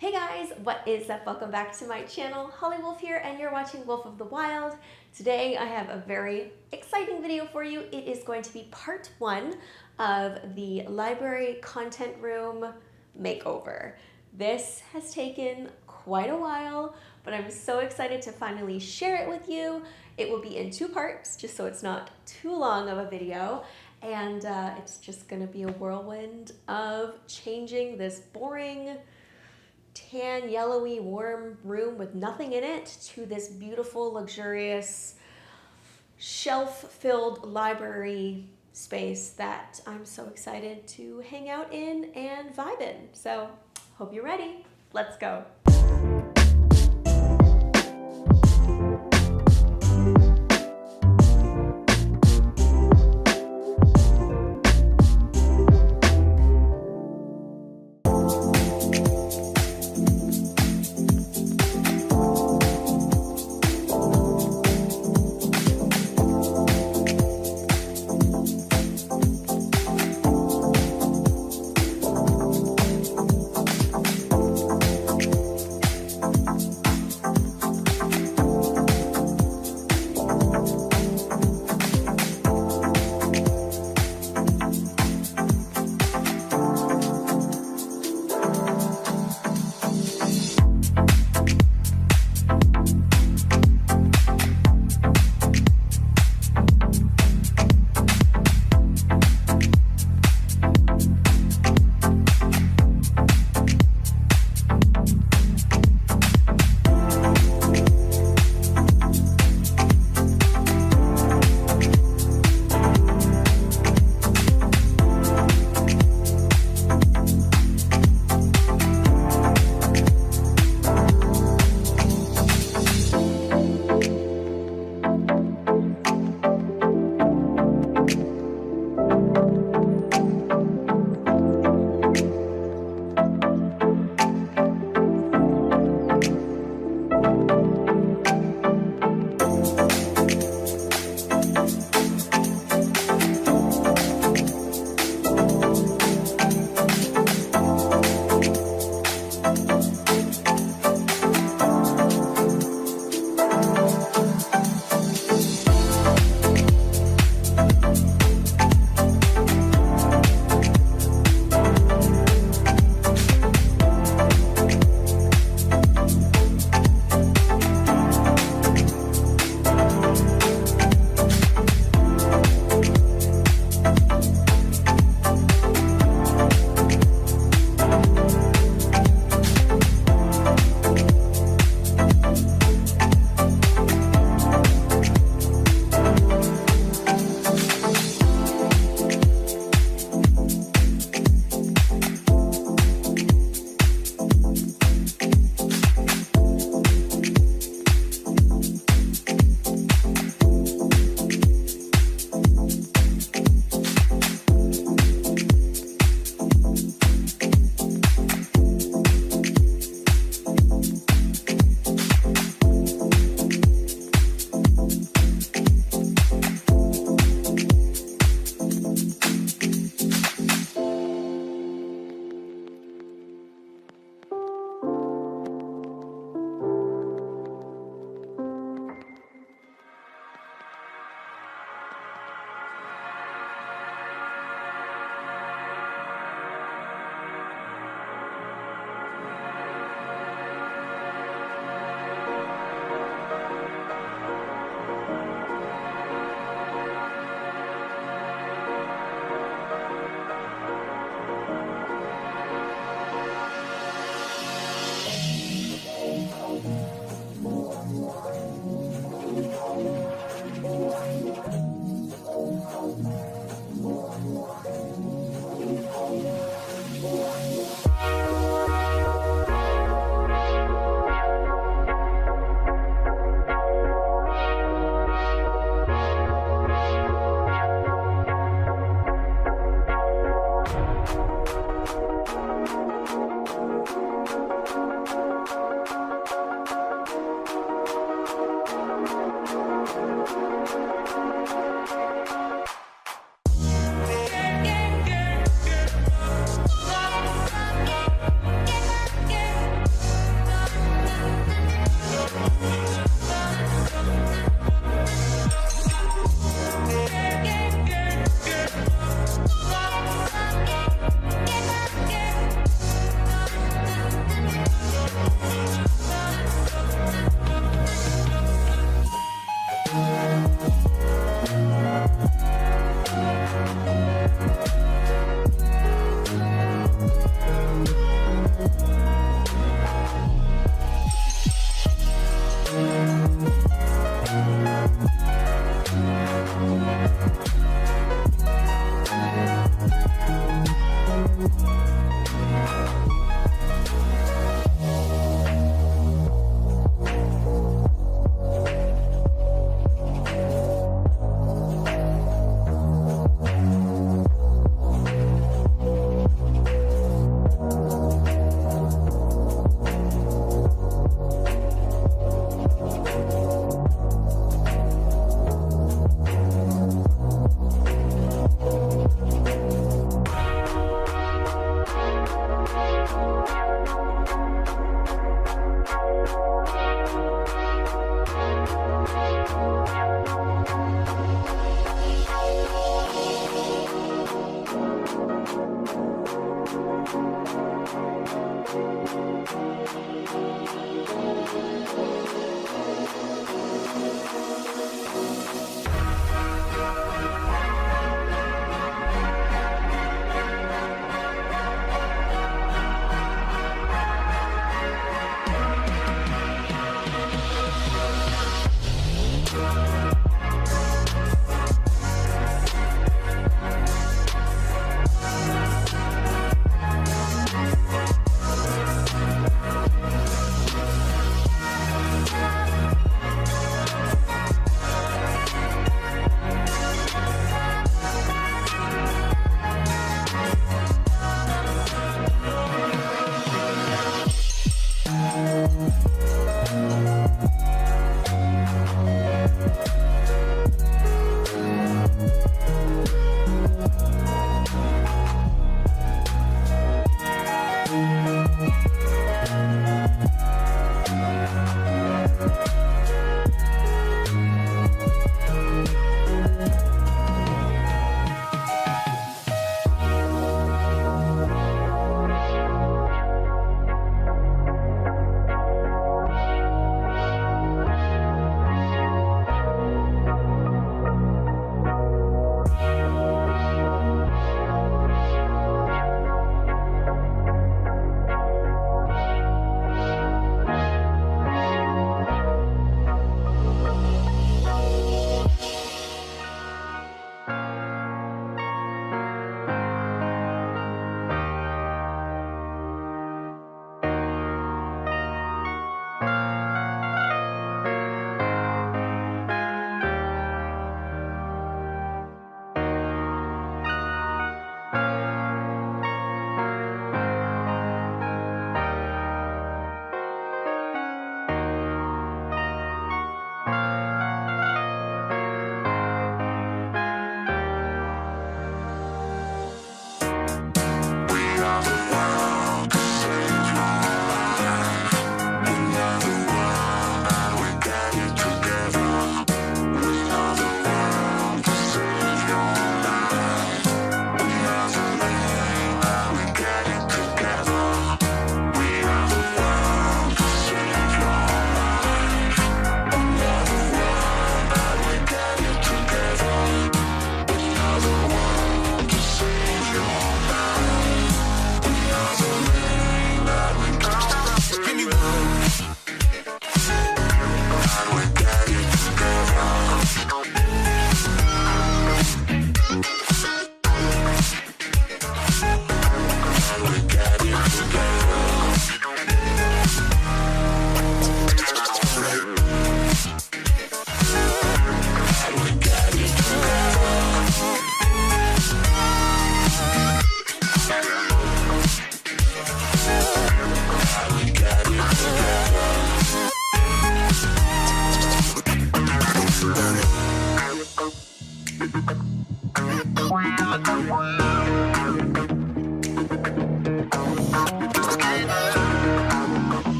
Hey guys, what is up? Welcome back to my channel. Holly Wolf here, and you're watching Wolf of the Wild. Today I have a very exciting video for you. It is going to be part one of the library content room makeover. This has taken quite a while, but I'm so excited to finally share it with you. It will be in two parts, just so it's not too long of a video. And it's just gonna be a whirlwind of changing this boring, tan, yellowy, warm room with nothing in it to this beautiful, luxurious, shelf-filled library space that I'm so excited to hang out in and vibe in. So, hope you're ready. Let's go.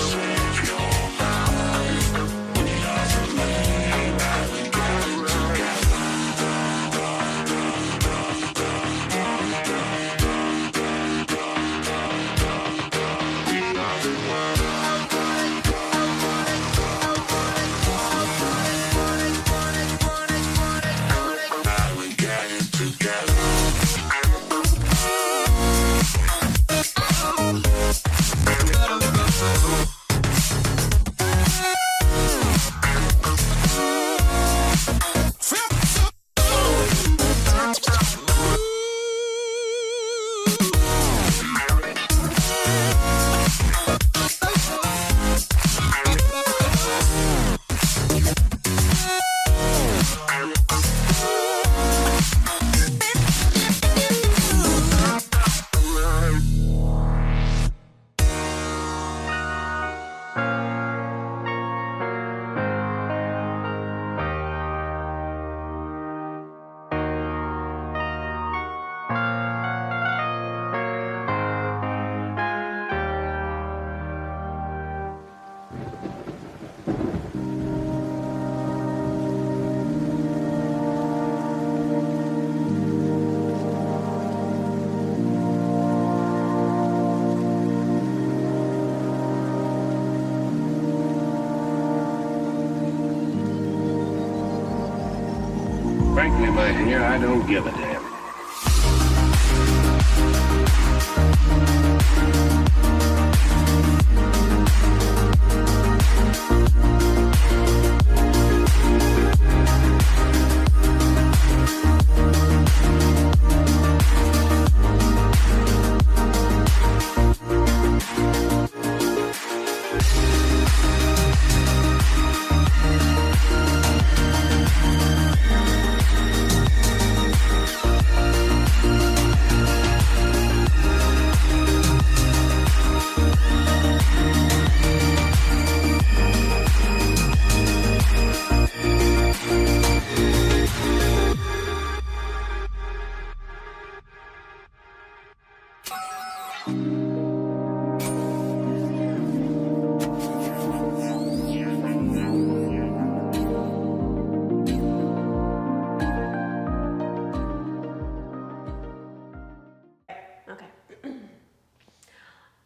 Save your me my hair, I don't give a damn.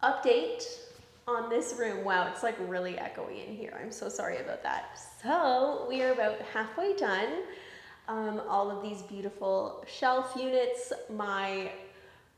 Update on this room. Wow, it's like really echoey in here. I'm so sorry about that. So we are about halfway done. All of these beautiful shelf units, my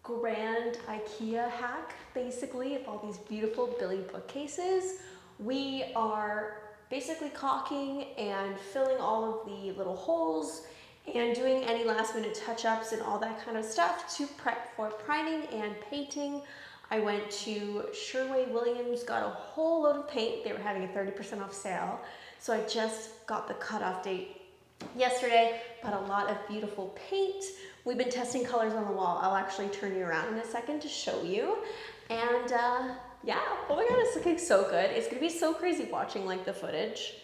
grand IKEA hack, basically, of all these beautiful Billy bookcases. We are basically caulking and filling all of the little holes and doing any last minute touch-ups and all that kind of stuff to prep for priming and painting. I went to Sherway-Williams, got a whole load of paint. They were having a 30% off sale. So I just got the cutoff date yesterday, got a lot of beautiful paint. We've been testing colors on the wall. I'll actually turn you around in a second to show you. And yeah, oh my God, it's looking so good. It's gonna be so crazy watching like the footage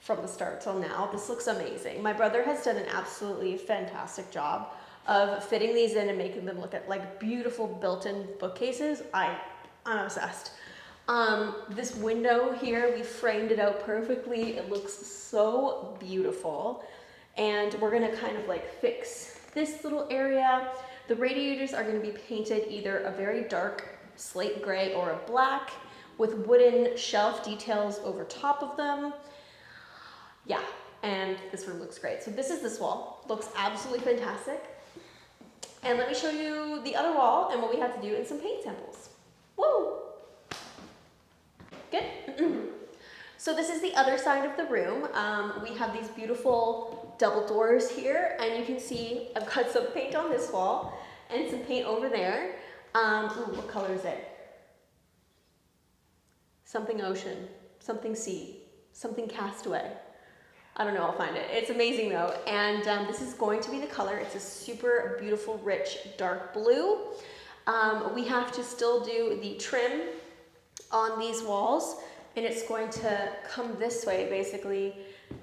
from the start till now. This looks amazing. My brother has done an absolutely fantastic job of fitting these in and making them look at like beautiful built-in bookcases. I'm obsessed. This window here, we framed it out perfectly. It looks so beautiful. And we're gonna kind of like fix this little area. The radiators are gonna be painted either a very dark slate gray or a black with wooden shelf details over top of them. Yeah, and this room looks great. So this is this wall, looks absolutely fantastic. And let me show you the other wall and what we have to do and some paint samples. Woo! Good. So this is the other side of the room. We have these beautiful double doors here, and you can see I've got some paint on this wall and some paint over there. Ooh, what color is it? Something ocean, something sea, something castaway. I don't know, I'll find it. It's amazing though. And this is going to be the color. It's a super beautiful, rich, dark blue. We have to still do the trim on these walls, and it's going to come this way basically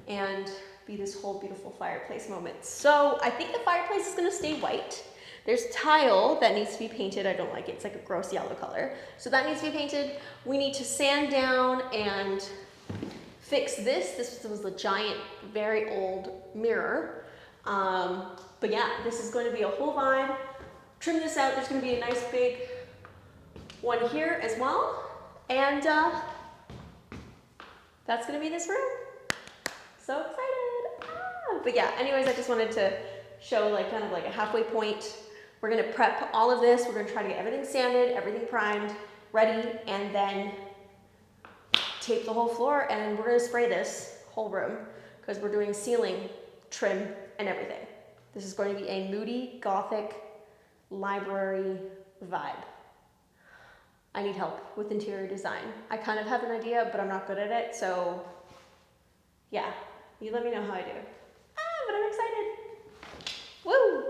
and be this whole beautiful fireplace moment. So I think the fireplace is gonna stay white. There's tile that needs to be painted. I don't like it. It's like a gross yellow color. So that needs to be painted. We need to sand down and fix this. This was a giant, very old mirror. But yeah, this is going to be a whole vibe. Trim this out. There's going to be a nice big one here as well. And that's going to be this room. So excited. But yeah, anyways, I just wanted to show like kind of like a halfway point. We're going to prep all of this. We're going to try to get everything sanded, everything primed, ready, and then tape the whole floor, and we're gonna spray this whole room because we're doing ceiling, trim, and everything. This is going to be a Moody Gothic library vibe. I need help with interior design. I kind of have an idea, but I'm not good at it, so yeah, you let me know how I do. But I'm excited. Woo!